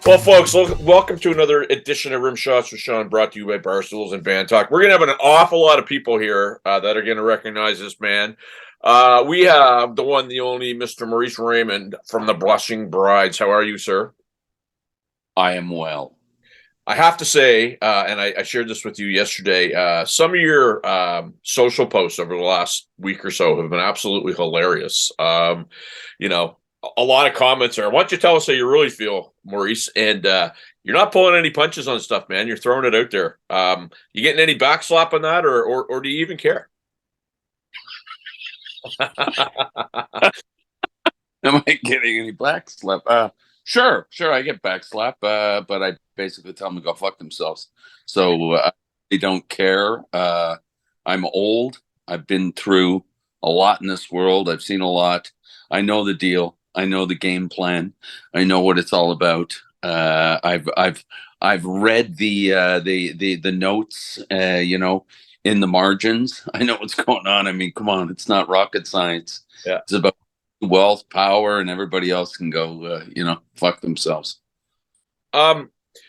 Well, folks, welcome to another edition of Rimshots with Sean, brought to you by Barstools and Bandtalk. We're going to have an awful lot of people here that are going to recognize this man. We have the one, the only Mr. Maurice Raymond from the Blushing Brides. How are you, sir? I am well. I have to say, and I shared this with you yesterday, some of your social posts over the last week or so have been absolutely hilarious. You know, a lot of comments are, why don't you tell us how you really feel, Maurice? And you're not pulling any punches on stuff, man. You're throwing it out there. You getting any backslap on that, or do you even care? Am I getting any backslap? Sure, I get backslap, but I basically tell them to go fuck themselves. So they don't care. I'm old. I've been through a lot in this world. I've seen a lot. I know the deal. I know the game plan. I know what it's all about. I've read the notes. In the margins. I know what's going on. I mean, come on, it's not rocket science. Yeah. It's about wealth, power, and everybody else can go, fuck themselves. We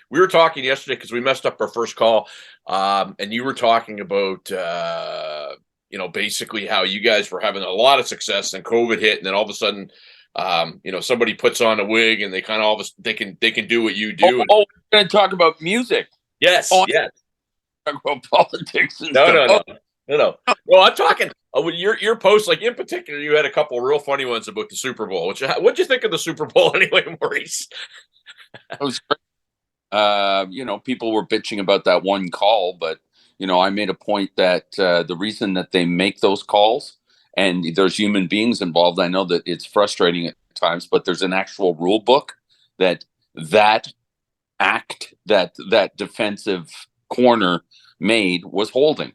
were talking yesterday because we messed up our first call, and you were talking about, basically how you guys were having a lot of success, and COVID hit, and then all of a sudden, somebody puts on a wig, and they kind of they can do what you do. We're going to talk about music. Yes, yes. Talk about politics and stuff. No. Well, I'm talking your post, like in particular, you had a couple of real funny ones about the Super Bowl. What'd you think of the Super Bowl anyway, Maurice? That was great. People were bitching about that one call, but I made a point that the reason that they make those calls, and there's human beings involved. I know that it's frustrating at times, but there's an actual rule book that act that defensive corner made was holding.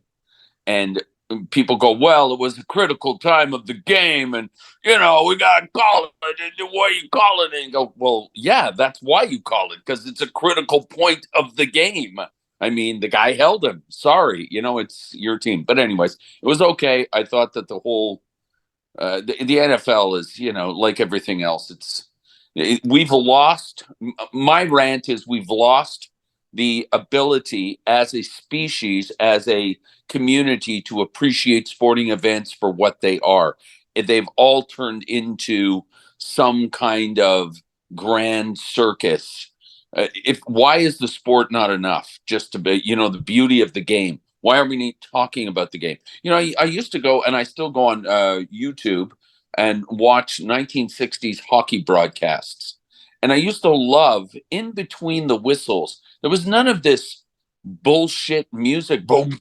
And people go, well, it was a critical time of the game, and we got to call it. And why you call it? And go, well, yeah, that's why you call it, because it's a critical point of the game. I mean, the guy held him. Sorry, it's your team. But anyways, it was okay. I thought that the whole the NFL is, like everything else. We've lost. My rant is we've lost the ability as a species, as a community, to appreciate sporting events for what they are. They've all turned into some kind of grand circus. Why is the sport not enough just to be, the beauty of the game? Why are we talking about the game? I used to go, and I still go on YouTube and watch 1960s hockey broadcasts. And I used to love, in between the whistles, there was none of this bullshit music going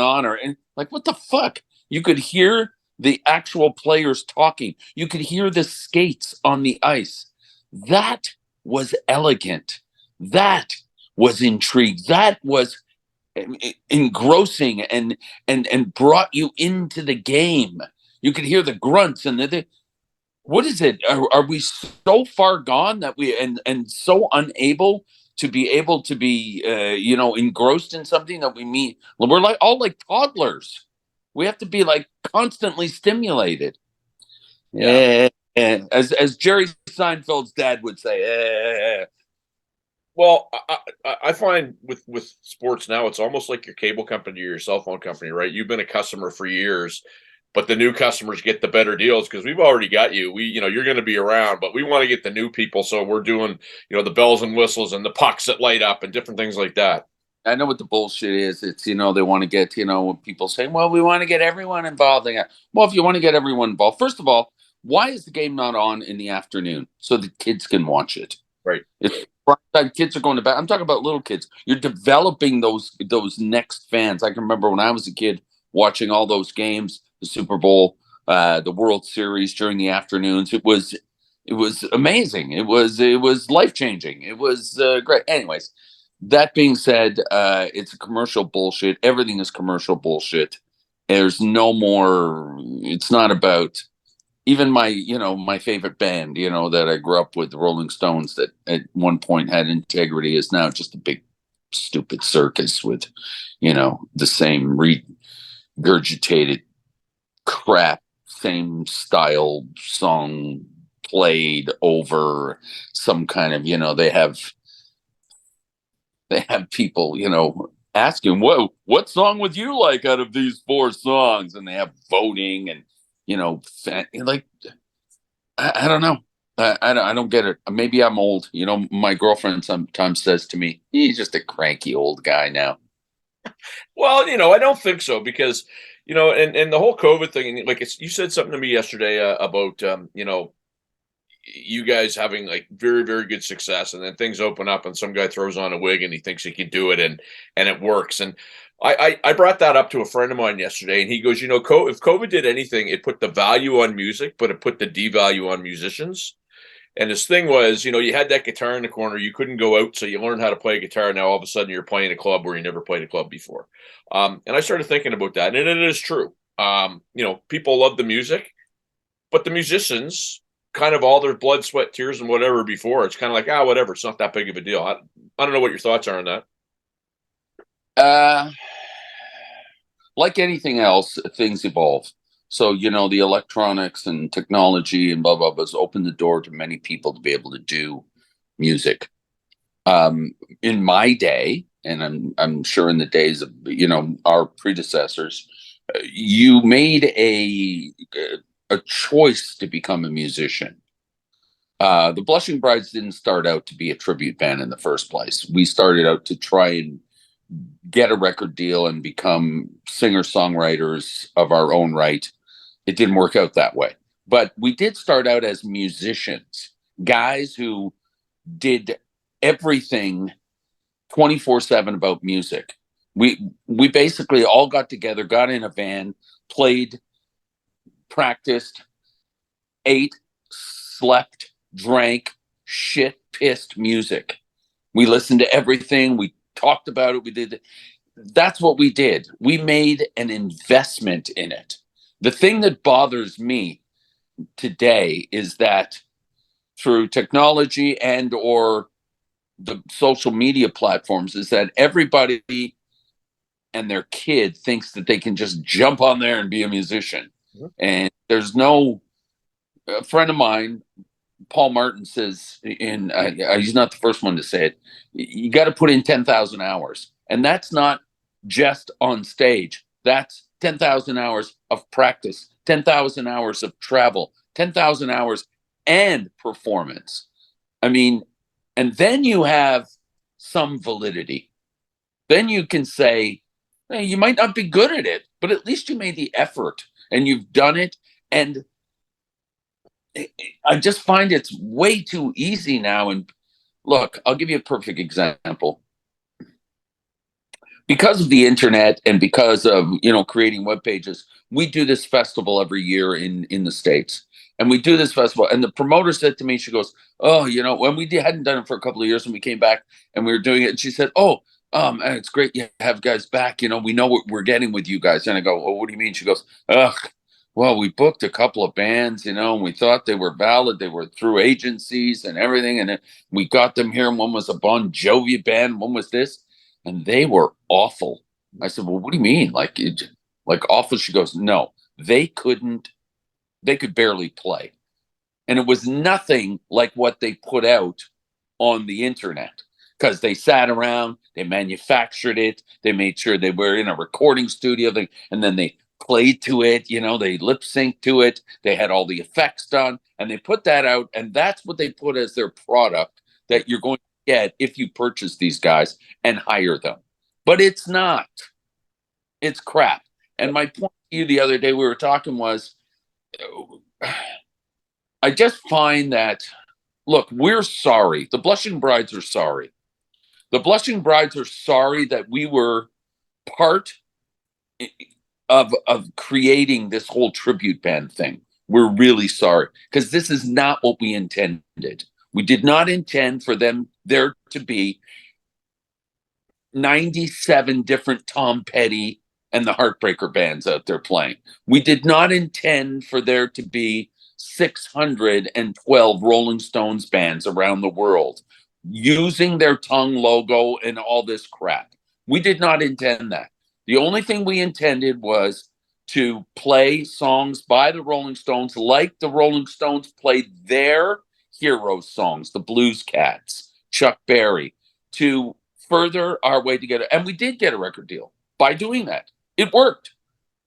on, and like, what the fuck? You could hear the actual players talking. You could hear the skates on the ice. That was elegant. That was intrigued. That was engrossing and brought you into the game. You could hear the grunts and what is it? Are we so far gone that we and so unable to be engrossed in something that we meet? We're like toddlers. We have to be like constantly stimulated. Yeah. As Jerry Seinfeld's dad would say. Well, I find with sports now, it's almost like your cable company or your cell phone company, right? You've been a customer for years, but the new customers get the better deals because we've already got you. You're going to be around, but we want to get the new people. So we're doing, the bells and whistles and the pucks that light up and different things like that. I know what the bullshit is. It's, they want to get, when people say, well, we want to get everyone involved. Well, if you want to get everyone involved, first of all, why is the game not on in the afternoon so the kids can watch it? Right. It's kids are going to bed. I'm talking about little kids. You're developing those next fans. I can remember when I was a kid watching all those games, the Super Bowl, the World Series during the afternoons. It was amazing. It was life-changing. It was great. Anyways, that being said, it's a commercial bullshit. Everything is commercial bullshit. There's no more. It's not about even my favorite band, that I grew up with, the Rolling Stones, that at one point had integrity, is now just a big stupid circus with, the same regurgitated crap, same style song played over some kind of, they have people, asking, what song would you like out of these four songs? And they have voting and, like, I don't know. I don't get it. Maybe I'm old. My girlfriend sometimes says to me, he's just a cranky old guy now. Well, I don't think so because, and the whole COVID thing, like you said something to me yesterday about, you guys having like very, very good success, and then things open up, and some guy throws on a wig and he thinks he can do it, and it works. And I brought that up to a friend of mine yesterday, and he goes, if COVID did anything, it put the value on music, but it put the devalue on musicians. And his thing was, you had that guitar in the corner. You couldn't go out, so you learned how to play guitar. Now all of a sudden you're playing a club where you never played a club before. And I started thinking about that, and it is true. People love the music, but the musicians, kind of all their blood, sweat, tears, and whatever before, it's kind of like, whatever. It's not that big of a deal. I don't know what your thoughts are on that. Like anything else, things evolve. So, the electronics and technology and blah, blah, blah has opened the door to many people to be able to do music. In my day, and I'm sure in the days of, our predecessors, you made a choice to become a musician. The Blushing Brides didn't start out to be a tribute band in the first place. We started out to try and get a record deal and become singer-songwriters of our own right. It didn't work out that way. But we did start out as musicians, guys who did everything 24/7 about music. We basically all got together, got in a van, played, practiced, ate, slept, drank, shit, pissed music. We listened to everything. We talked about it. We did. That's what we did. We made an investment in it. The thing that bothers me today is that through technology and or the social media platforms is that everybody and their kid thinks that they can just jump on there and be a musician. Mm-hmm. And there's no, a friend of mine, Paul Martin, says, he's not the first one to say it, you got to put in 10,000 hours. And that's not just on stage. That's 10,000 hours of practice, 10,000 hours of travel, 10,000 hours and performance. I mean, and then you have some validity. Then you can say, hey, you might not be good at it, but at least you made the effort and you've done it. And I just find it's way too easy now. And look, I'll give you a perfect example. Because of the internet and because of, creating web pages, we do this festival every year in the States. And we do this festival. And the promoter said to me, she goes, oh, when we hadn't done it for a couple of years and we came back and we were doing it. And she said, oh, it's great you have guys back. We know what we're getting with you guys. And I go, oh, what do you mean? She goes, well, we booked a couple of bands, and we thought they were valid. They were through agencies and everything. And then we got them here. And one was a Bon Jovi band. One was this. And they were awful. I said, well, what do you mean? Like awful? She goes, no, they could barely play. And it was nothing like what they put out on the internet because they sat around, they manufactured it, they made sure they were in a recording studio, and then they played to it, they lip synced to it, they had all the effects done, and they put that out, and that's what they put as their product that you're going to get if you purchase these guys and hire them. But it's not. It's crap. And my point to you the other day we were talking was, I just find that, look, we're sorry. The Blushing Brides are sorry. The Blushing Brides are sorry that we were part of creating this whole tribute band thing. We're really sorry because this is not what we intended. We did not intend for there to be 97 different Tom Petty and the Heartbreaker bands out there playing. We did not intend for there to be 612 Rolling Stones bands around the world using their tongue logo and all this crap. We did not intend that. The only thing we intended was to play songs by the Rolling Stones like the Rolling Stones played their hero songs, the Blues Cats, Chuck Berry, to further our way together. And we did get a record deal by doing that. It worked.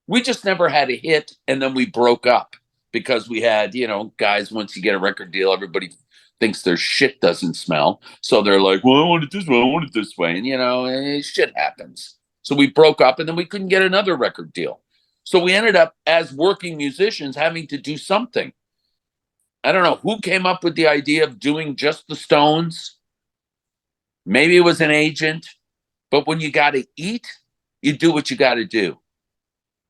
We just never had a hit, and then we broke up because we had, guys, once you get a record deal, everybody thinks their shit doesn't smell. So they're like, well, I want it this way, I want it this way. And, shit happens. So we broke up, and then we couldn't get another record deal. So we ended up, as working musicians, having to do something. I don't know who came up with the idea of doing just the Stones. Maybe it was an agent. But when you got to eat, you do what you got to do.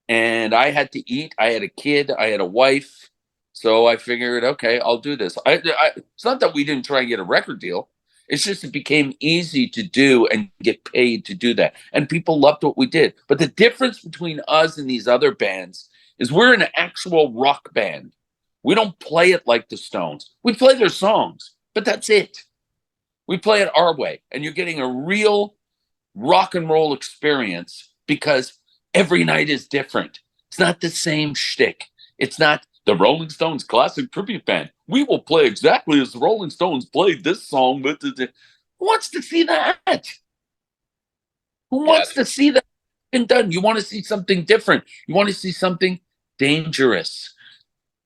And I had to eat. I had a kid. I had a wife. So I figured, okay, I'll do this. It's not that we didn't try and get a record deal. It's just it became easy to do and get paid to do that. And people loved what we did. But the difference between us and these other bands is we're an actual rock band. We don't play it like the Stones. We play their songs, but that's it. We play it our way. And you're getting a real rock and roll experience because every night is different. It's not the same shtick. It's not the Rolling Stones classic tribute band. We will play exactly as the Rolling Stones played this song. Who wants to see that? Who wants to see that been done? You want to see something different. You want to see something dangerous.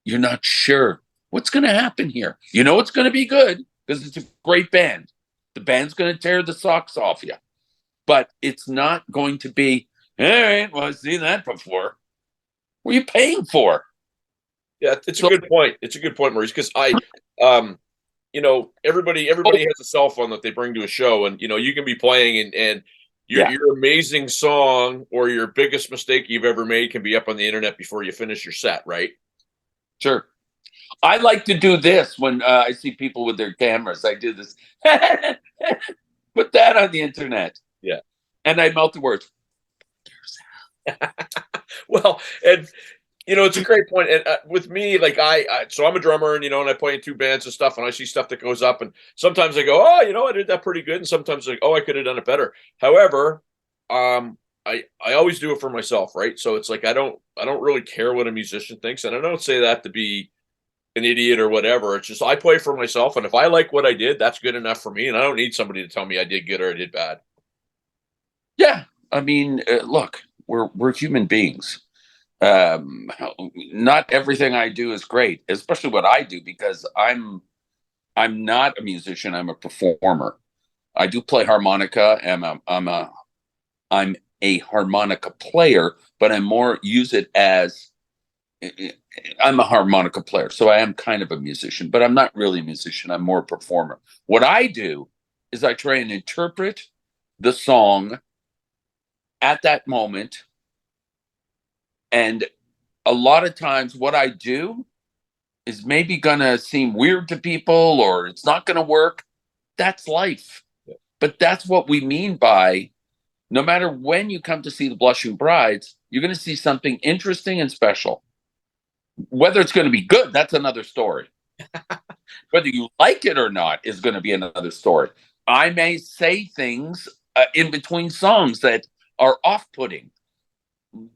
You're not sure what's going to happen here. You know it's going to be good because it's a great band. The band's going to tear the socks off you. But it's not going to be, all right, well, I've seen that before. What are you paying for? Yeah, it's a good point. It's a good point, Maurice, because everybody has a cell phone that they bring to a show, and you can be playing and your amazing song or your biggest mistake you've ever made can be up on the internet before you finish your set, right? Sure. I like to do this when I see people with their cameras. I do this. Put that on the internet. Yeah. And I melt the words. Well, and it's a great point. And with me, like so I'm a drummer, and I play in two bands and stuff, and I see stuff that goes up, and sometimes I go, oh, I did that pretty good, and sometimes like, oh, I could have done it better. However, I always do it for myself, right? So it's like I don't really care what a musician thinks, and I don't say that to be an idiot or whatever. It's just I play for myself, and if I like what I did, that's good enough for me, and I don't need somebody to tell me I did good or I did bad. Yeah, I mean, look, we're human beings. Not everything I do is great, especially what I do, because I'm not a musician. I'm a performer. I do play harmonica, and I'm a harmonica player, but I more use it as I'm a harmonica player, so I am kind of a musician, but I'm not really a musician. I'm more a performer. What I do is I try and interpret the song at that moment. And a lot of times what I do is maybe going to seem weird to people or it's not going to work. That's life. Yeah. But that's what we mean by no matter when you come to see the Blushing Brides, you're going to see something interesting and special. Whether it's going to be good, that's another story. Whether you like it or not is going to be another story. I may say things in between songs that are off-putting,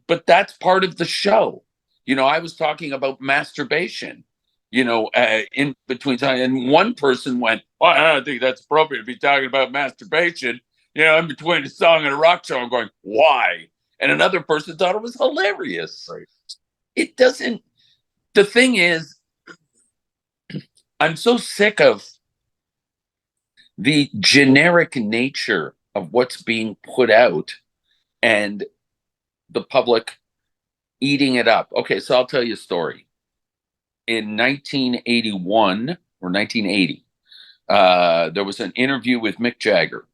but that's part of the show. I was talking about masturbation, in between time, and one person went, well, I don't think that's appropriate to be talking about masturbation, in between a song and a rock show. I'm going, why? And another person thought it was hilarious. Right. It doesn't. The thing is, I'm so sick of the generic nature of what's being put out and the public eating it up. Okay, so I'll tell you a story. In 1981 or 1980, there was an interview with Mick Jagger,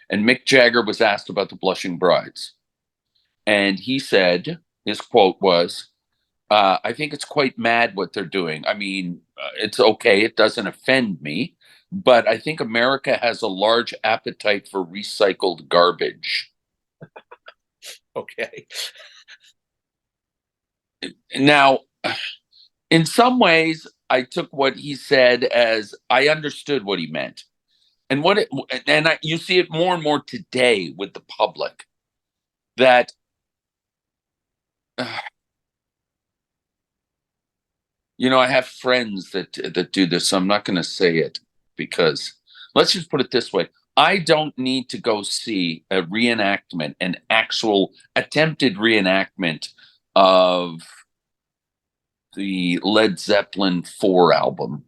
and Mick Jagger was asked about the Blushing Brides. And he said, his quote was, I think it's quite mad what they're doing. I mean, it's okay. It doesn't offend me. But I think America has a large appetite for recycled garbage. Okay. Now, in some ways, I took what he said as I understood what he meant. And you see it more and more today with the public that I have friends that do this, so I'm not going to say it because let's just put it this way. I don't need to go see a reenactment, an actual attempted reenactment of the Led Zeppelin 4 album.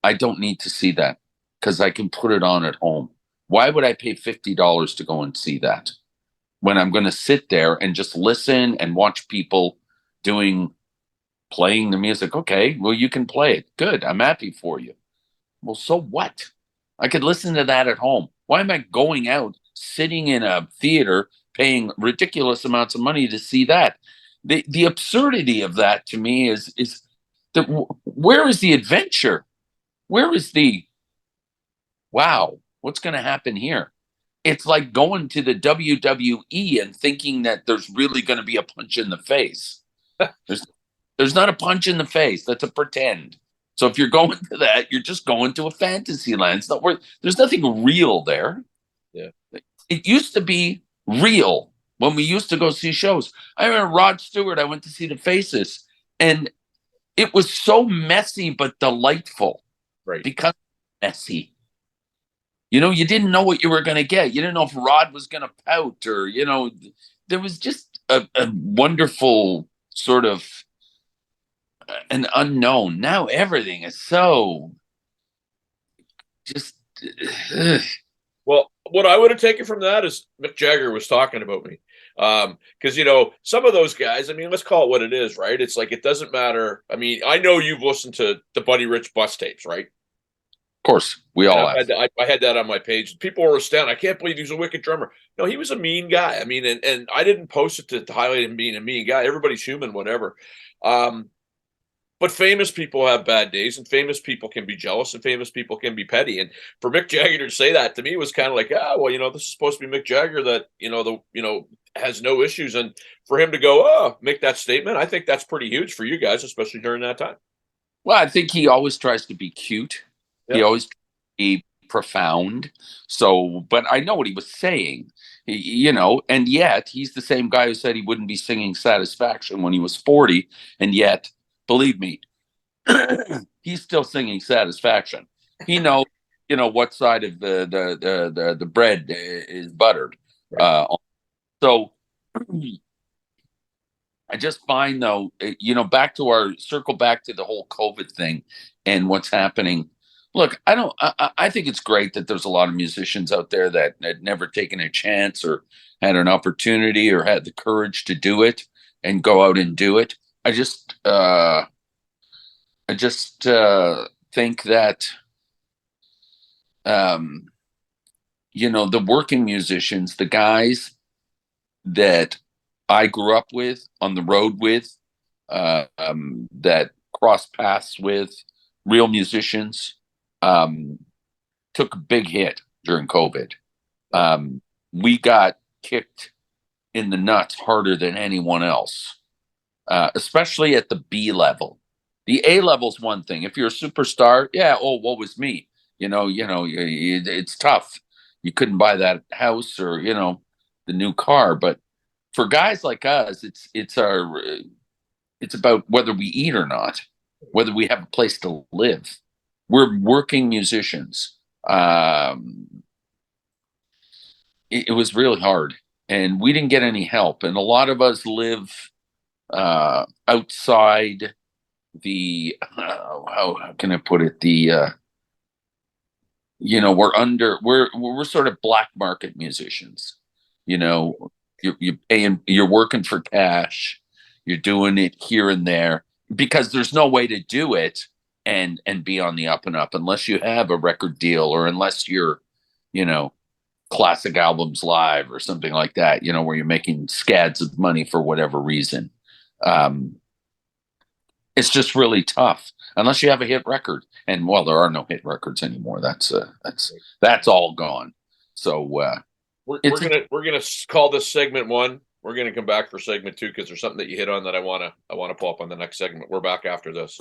I don't need to see that because I can put it on at home. Why would I pay $50 to go and see that when I'm going to sit there and just listen and watch people playing the music? Okay, well, you can play it. Good. I'm happy for you. Well, so what? I could listen to that at home. Why am I going out, sitting in a theater, paying ridiculous amounts of money to see that? The absurdity of that to me is that where is the adventure? Where is the wow? What's going to happen here? It's like going to the WWE and thinking that there's really going to be a punch in the face. There's there's not a punch in the face. That's a pretend. So if you're going to that, you're just going to a fantasy land. It's not worth. There's nothing real there. Yeah. It used to be real when we used to go see shows. I remember Rod Stewart. I went to see the Faces, and it was so messy but delightful. Right. Because messy. You didn't know what you were going to get. You didn't know if Rod was going to pout or there was just a wonderful sort of an unknown. Now everything is so just. Ugh. Well, what I would have taken from that is Mick Jagger was talking about me. Because some of those guys, I mean, let's call it what it is, right? It's like it doesn't matter. I mean, I know you've listened to the Buddy Rich bus tapes, right? Of course, we all have. I had that on my page. People were astounded. I can't believe he's a wicked drummer. No, he was a mean guy. I mean, and I didn't post it to highlight him being a mean guy. Everybody's human, whatever. But famous people have bad days, and famous people can be jealous, and famous people can be petty. And for Mick Jagger to say that to me was kind of like, well, this is supposed to be Mick Jagger that has no issues, and for him to go, make that statement, I think that's pretty huge for you guys, especially during that time. Well, I think he always tries to be cute. Yep. He always tries to be profound. So, but I know what he was saying, and yet he's the same guy who said he wouldn't be singing Satisfaction when he was 40, and yet, believe me, he's still singing Satisfaction. He knows, what side of the bread is buttered. Right. So I just find though, circle back to the whole COVID thing and what's happening. Look, I think it's great that there's a lot of musicians out there that had never taken a chance or had an opportunity or had the courage to do it and go out and do it. I just think that, the working musicians, the guys that I grew up with, on the road with, that crossed paths with, real musicians, took a big hit during COVID. We got kicked in the nuts harder than anyone else, especially at the B level. The A level's one thing. If you're a superstar, woe was me. It's tough. You couldn't buy that house or the new car, but for guys like us, it's about whether we eat or not, whether we have a place to live. We're working musicians. It was really hard, and we didn't get any help. And a lot of us live outside the how can I put it? We're sort of black market musicians. You're working for cash. You're doing it here and there because there's no way to do it and be on the up and up unless you have a record deal or unless you're, Classic Albums Live or something like that, where you're making scads of money for whatever reason. It's just really tough unless you have a hit record. And well, there are no hit records anymore. That's all gone. So we're gonna call this segment 1. We're gonna come back for segment 2 because there's something that you hit on that I wanna pull up on the next segment. We're back after this.